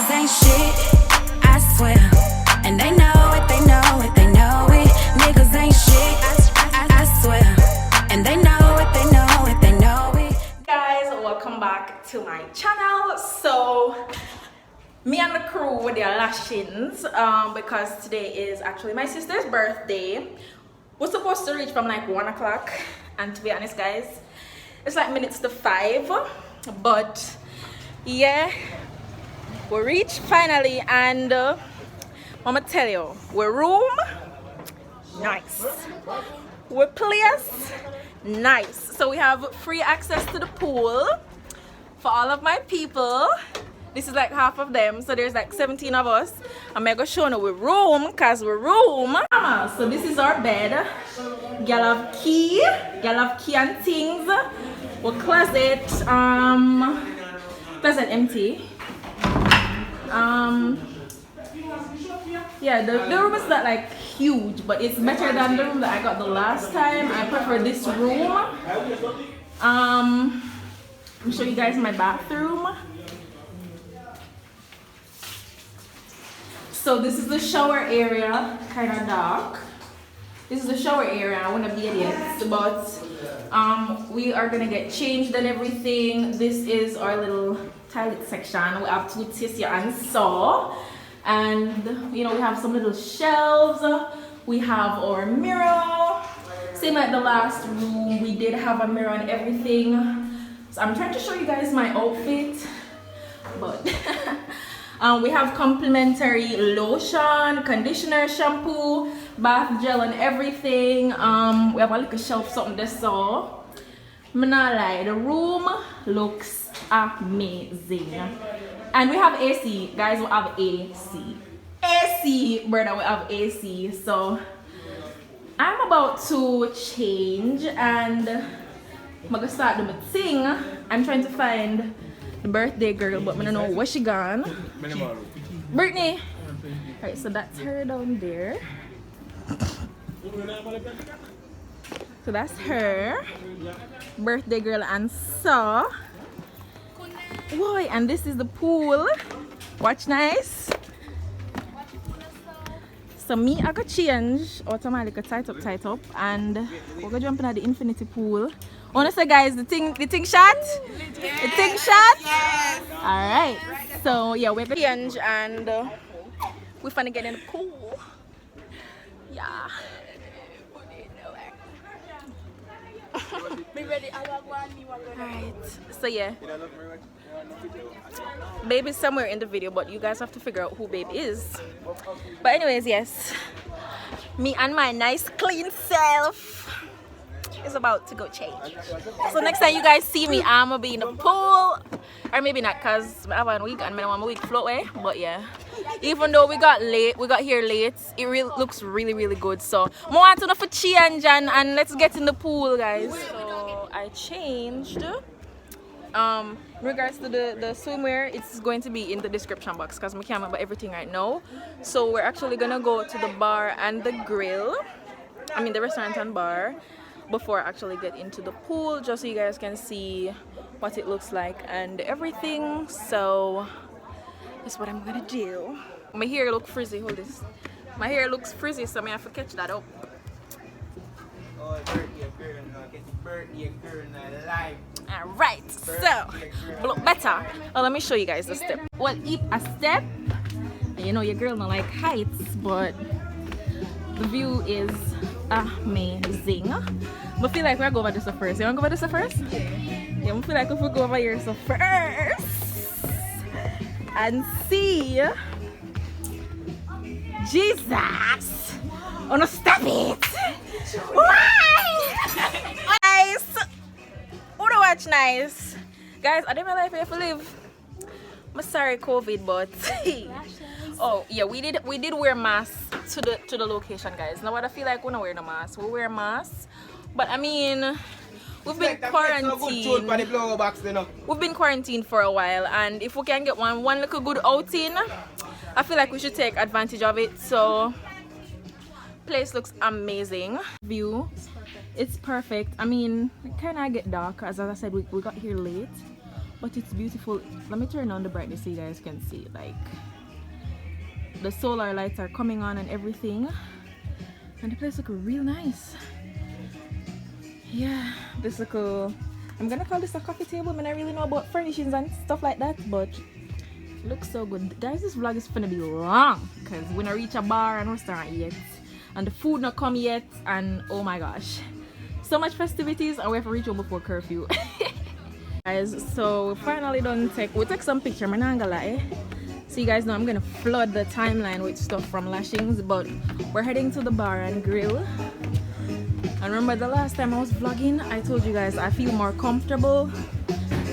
Niggas ain't shit, I swear. And they know it, they know it, they know it. Niggas ain't shit, I swear. And they know it, they know it, they know it. Guys, welcome back to my channel. So me and the crew with their lashings because today is actually my sister's birthday. We're supposed to reach from like 1 o'clock, and to be honest guys, it's like minutes to 5, but yeah, we reached finally. And I'ma tell you, we're room nice, we're place nice. So we have free access to the pool for all of my people. This is like half of them, so there's like 17 of us. I'm gonna show you we're room, cause we're room. So this is our bed. Y'all have key and things. We're closet, closet empty. Yeah, the room is not like huge, but it's better than the room that I got the last time. I prefer this room. Let me show you guys my bathroom. So this is the shower area, kind of dark. This is the shower area. I want to be idiots, but we are gonna get changed and everything. This is our little toilet section. We have 2 tissue and saw, and you know we have some little shelves. We have our mirror. Same like the last room, we did have a mirror and everything. So I'm trying to show you guys my outfit, but. We have complimentary lotion, conditioner, shampoo, bath gel and everything. We have a little shelf, something this so. I'm not lie, the room looks amazing. And we have AC, guys, we have AC. AC, brother, we have AC. So I'm about to change and I'm gonna start doing my thing. I'm trying to find the birthday girl, but I don't know where she gone. Brittany. Alright, so that's her down there. So that's her birthday girl, and so boy, and this is the pool. Watch nice. So me, I got change automatically, tight up, and we're gonna jump in at the infinity pool. Honestly guys, the thing shot? Yes. The thing shot? Yes. Alright. So yeah, we're gonna change and we're finna get in the pool. Yeah. Alright. So yeah. Babe is somewhere in the video, but you guys have to figure out who Babe is. But anyways, yes. Me and my nice clean self is about to go change. So next time you guys see me, I'm gonna be in the pool, or maybe not, cause I have 1 week and I want my week float away. But yeah, even though we got here late, it really looks really good. So I want to know for change and let's get in the pool, guys. So I changed. In regards to the swimwear, it's going to be in the description box because I can't remember everything right now. So we're actually gonna go to the bar and the grill. I mean the restaurant and bar, before I actually get into the pool, just so you guys can see what it looks like and everything. So that's what I'm gonna do. My hair looks frizzy. Hold this. My hair looks frizzy, so I have to catch that up. Alright, so look better. Oh, let me show you guys the step. Well, if a step, you know your girl don't like heights, but the view is amazing. I feel like we're going over this first. You want to go over this first? Yeah, I feel like if we go over here first and see Jesus. Oh no, stop it! Why? Nice. Oh, no, watch nice. Guys, I didn't realize I have to live. I'm sorry, COVID, but oh yeah, we did wear masks to the location, guys. Now what I feel like we don't wear no mask. We wear masks, but I mean we've been quarantined. We've been quarantined for a while, and if we can get one little good outing, I feel like we should take advantage of it. So place looks amazing. View, it's perfect. I mean, it kind of get dark as I said, we got here late. but it's beautiful. Let me turn on the brightness so you guys can see. Like the solar lights are coming on and everything, and the place looks real nice. Yeah, this look cool. I'm gonna call this a coffee table. I mean, I really know about furnishings and stuff like that, but it looks so good. Guys, this vlog is gonna be long because we're gonna reach a bar and restaurant yet, and the food not come yet, and oh my gosh, so much festivities, and we have to reach home before curfew. Guys, so finally done we take some picture. I'm not gonna lie, so you guys know I'm gonna flood the timeline with stuff from Lashings, but we're heading to the bar and grill. And remember the last time I was vlogging, I told you guys I feel more comfortable.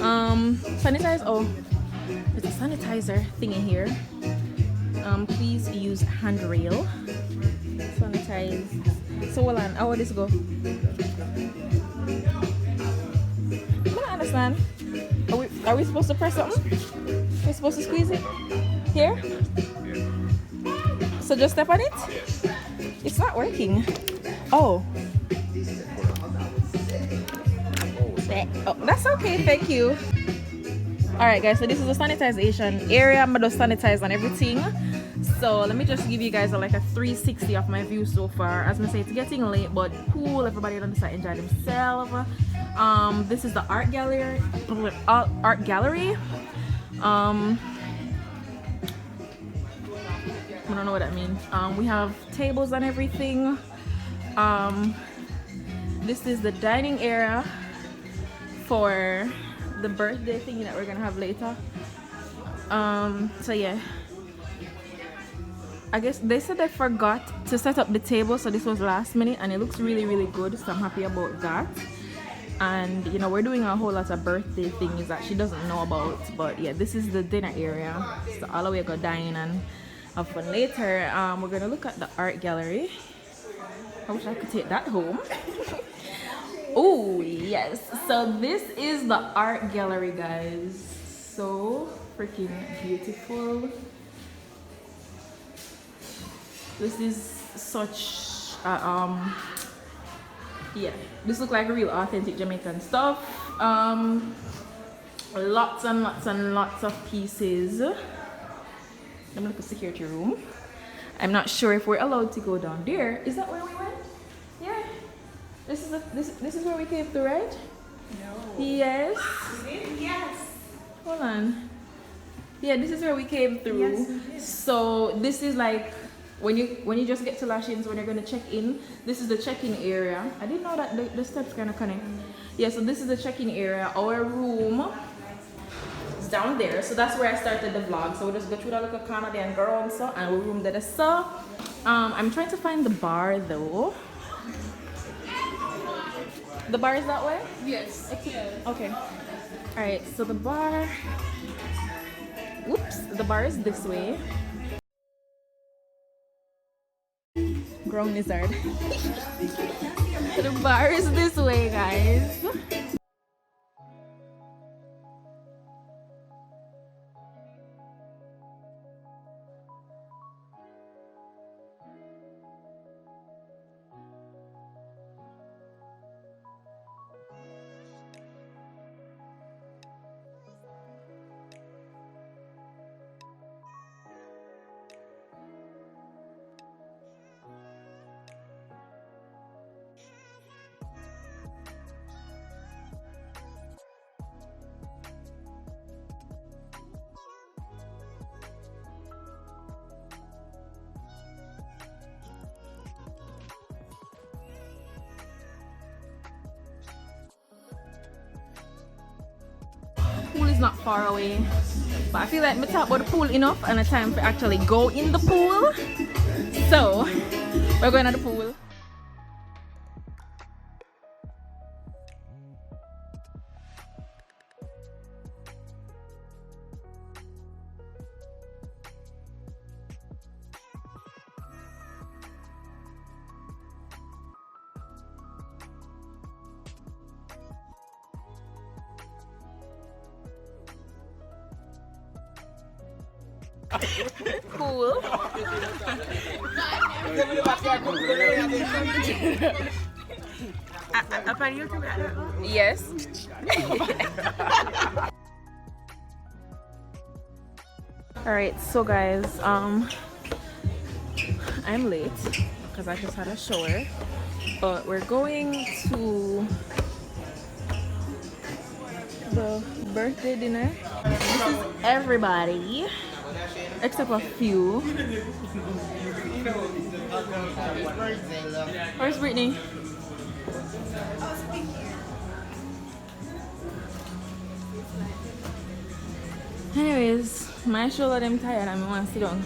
Sanitize. Oh, there's a sanitizer thing in here. Please use handrail. Sanitize. So hold on, how would this go? I don't understand. Are we supposed to press something? We're supposed to squeeze it? Here? So just step on it? It's not working. Oh. Oh, that's okay, thank you. Alright guys, so this is a sanitization area. I'm gonna sanitize and everything. So let me just give you guys like a 360 of my view so far. As I say, it's getting late, but cool. Everybody on the side enjoy themselves. This is the art gallery. I don't know what that means. We have tables and everything. This is the dining area for the birthday thingy that we're gonna have later. So yeah, I guess they said they forgot to set up the table, so this was last minute, and it looks really good, so I'm happy about that. And you know, we're doing a whole lot of birthday things that she doesn't know about, but yeah, this is the dinner area, so all the way go dine and have fun later. We're gonna look at the art gallery. I wish I could take that home. Oh yes, so this is the art gallery, guys. So freaking beautiful. This is such yeah, this looks like real authentic Jamaican stuff. Lots and lots of pieces. Let me look at the security room. I'm not sure if we're allowed to go down there. Is that where we went? Yeah. This is where we came through, right? No. Yes. Yes. Hold on. Yeah, this is where we came through. Yes, we did. So this is like when you just get to Lashings, when you're gonna check in, this is the check-in area. I didn't know that the steps kind of connect. Yeah, so this is the check-in area. Our room is down there, so that's where I started the vlog. So we'll just go through that little corner there and go around so, and we'll room there. So I'm trying to find the bar though. The bar is that way? Yes. Okay. All right. So the bar. Whoops. The bar is this way. Grown lizard. The bar is this way, guys. Pool is not far away, but I feel like we talk about the pool enough and a time to actually go in the pool. So we're going to the pool. Cool. Yes. Alright, so guys, I'm late because I just had a shower. But we're going to the birthday dinner. This is everybody except a few. Where's Brittany? Anyways, my shoulder them tired and I want to sit down.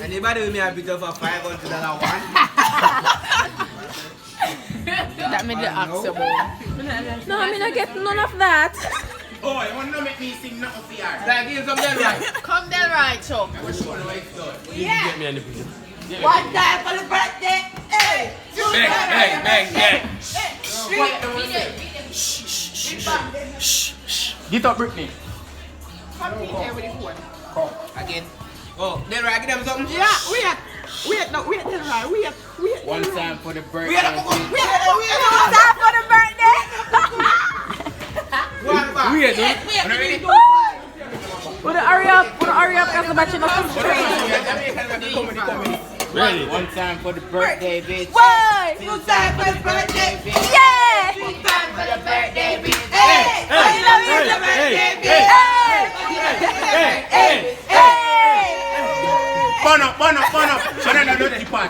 Anybody with me a bigger for $500 one? That made the acceptable. No, I mean I get none of that. Oh, you want to make me sing nothing for you? Like, give some them right. Come there, right, Chuck. I wish you want to wait for it. Yeah. Get me on the picture. One time for the birthday. Hey. Two Bang, bang, bang, bang. Get up, Brittany. Come in there with the phone. Again. Oh, then right, give them something. Yeah, wait, no, wait, then right, wait. One time for the birthday. One time for the birthday. Wait. Wanna hurry up, because the batch enough. Ready? One time for the birthday, bitch. Why? Two time for the birthday, bitch. Yeah! Two time for the birthday, bitch. Hey, Burn up. So then I don't keep on.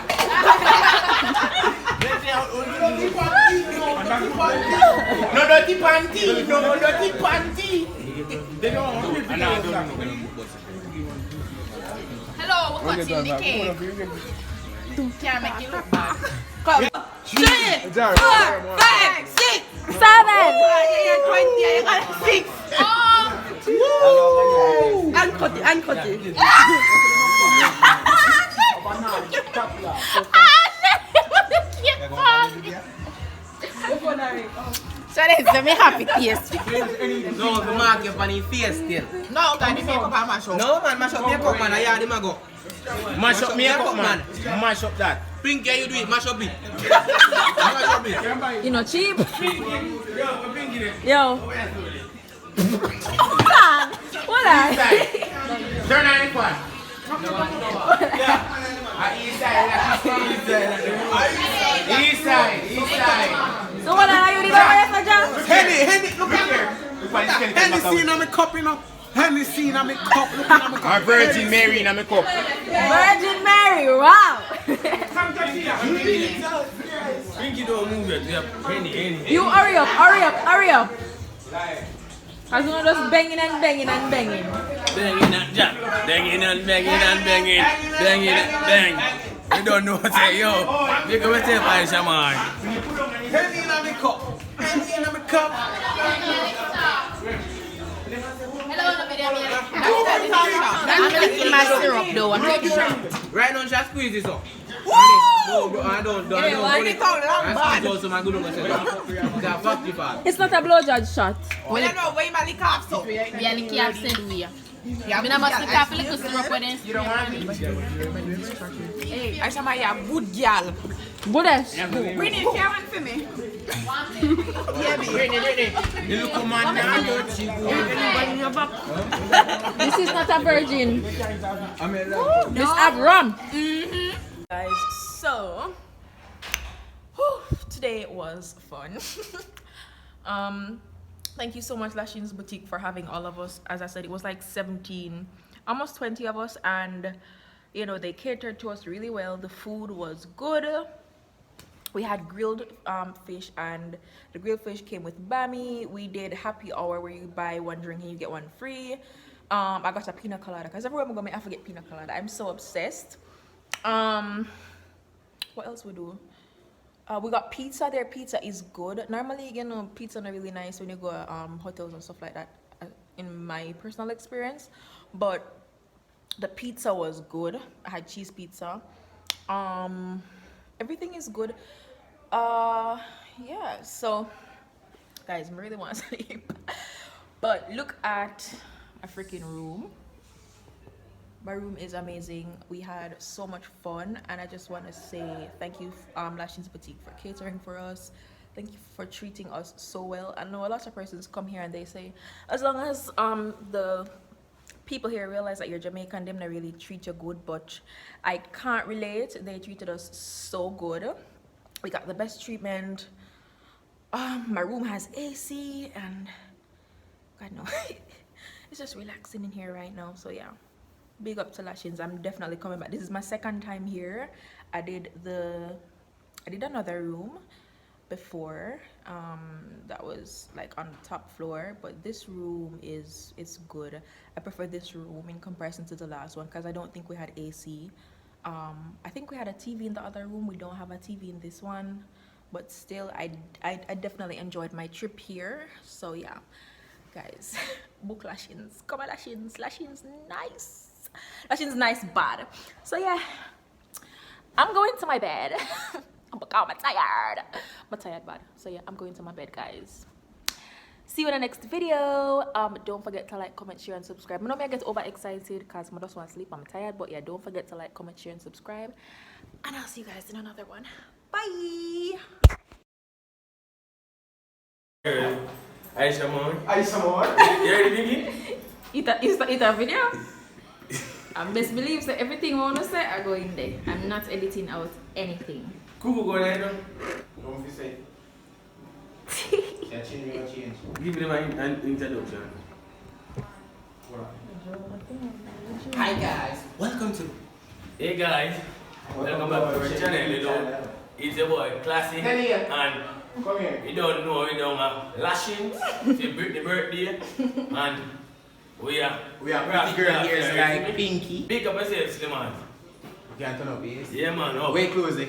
No dirty panty. They don't want to. Hello, we're cutting the cake. Can't make it look bad. 3, 4, 5, 6, 7! 20, I got 6. Uncut it. So that's me happy taste. No, the mark your funny face still. No, guys, the makeup I mash up. No man, mash up makeup man. I hear him go. Mash up makeup man. Mash up that. Pink, can you do it? Mash up it. Mash up it. You know, cheap. Yo. What are Turn on the fan. East side. So what are you doing for John? Henny, look at here. Hennessy in my cup, you know. Hennessy in my cup, look in my cup. Our Virgin Mary in my cup. Virgin Mary, wow. Pinky don't move it. Henny. You hurry up. As soon as just banging and banging. Banging and jump. Banging and banging. You don't know what to say, yo. You go with it, man, shaman. Henny in my cup. Henny in my cup. I'm licking my syrup though. I'm taking it. Right now, just squeeze this up. I don't. Also, my good one said, It's not a blowjob shot. Well, I know where you lick off so. We are licking off said we are. I mean, I must lick off a little syrup with it. you don't want me. Hey, I said my good girl. Buddhist. Bring it, Karen, for me. Ready. You look man now. This is not a virgin. This have rum. Guys, so today was fun. Thank you so much, Lashings Boutique, for having all of us. As I said, it was like 17, almost 20 of us, and you know, they catered to us really well. The food was good. We had grilled fish, and the grilled fish came with bami. We did happy hour where you buy one drink and you get one free. I got a pina colada because everywhere I'm going, I forget pina colada. I'm so obsessed. What else we do? We got pizza there. Pizza is good. Normally, you know, pizza not really nice when you go hotels and stuff like that, in my personal experience. But the pizza was good. I had cheese pizza. everything is good. Yeah, so guys, I really want to sleep, but look at a freaking room. My room is amazing. We had so much fun, and I just want to say thank you, Lashings Boutique, for catering for us. Thank you for treating us so well. I know a lot of persons come here and they say, as long as the people here realize that you're Jamaican, them they really treat you good, but I can't relate. They treated us so good. We got the best treatment. My room has AC, and God no, it's just relaxing in here right now. So yeah, big up to Lashings. I'm definitely coming back. This is my second time here. I did another room before, that was like on the top floor, but this room is good. I prefer this room in comparison to the last one because I don't think we had AC. I think we had a TV in the other room. We don't have a TV in this one, but still I definitely enjoyed my trip here. So yeah, guys, book Lashings. Come on, Lashings. Lashings nice. Lashings nice bad. So yeah, I'm going to my bed. I'm tired. I'm tired bad. So yeah, I'm going to my bed, guys. See you in the next video. Don't forget to like, comment, share, and subscribe. I know I get overexcited because I just want to sleep. I'm tired, but yeah, don't forget to like, comment, share, and subscribe. And I'll see you guys in another one. Bye. Ishamoy. You ready, Vicky? It's a video. I best believe that everything I want to say I go in there. I'm not editing out anything. Cuckoo go there, no? Don't be say. Yeah, change. Give them an introduction. Hi guys. Welcome to. Hey guys, welcome back to our channel. You know, it's your boy Classic, and Come here. you don't know we don't have Lashings. It's your birthday, and we are pretty girl ears like Pinky. Big up yourself, Slimman. You can't turn up ears. Yeah, man. Oh. Way close it.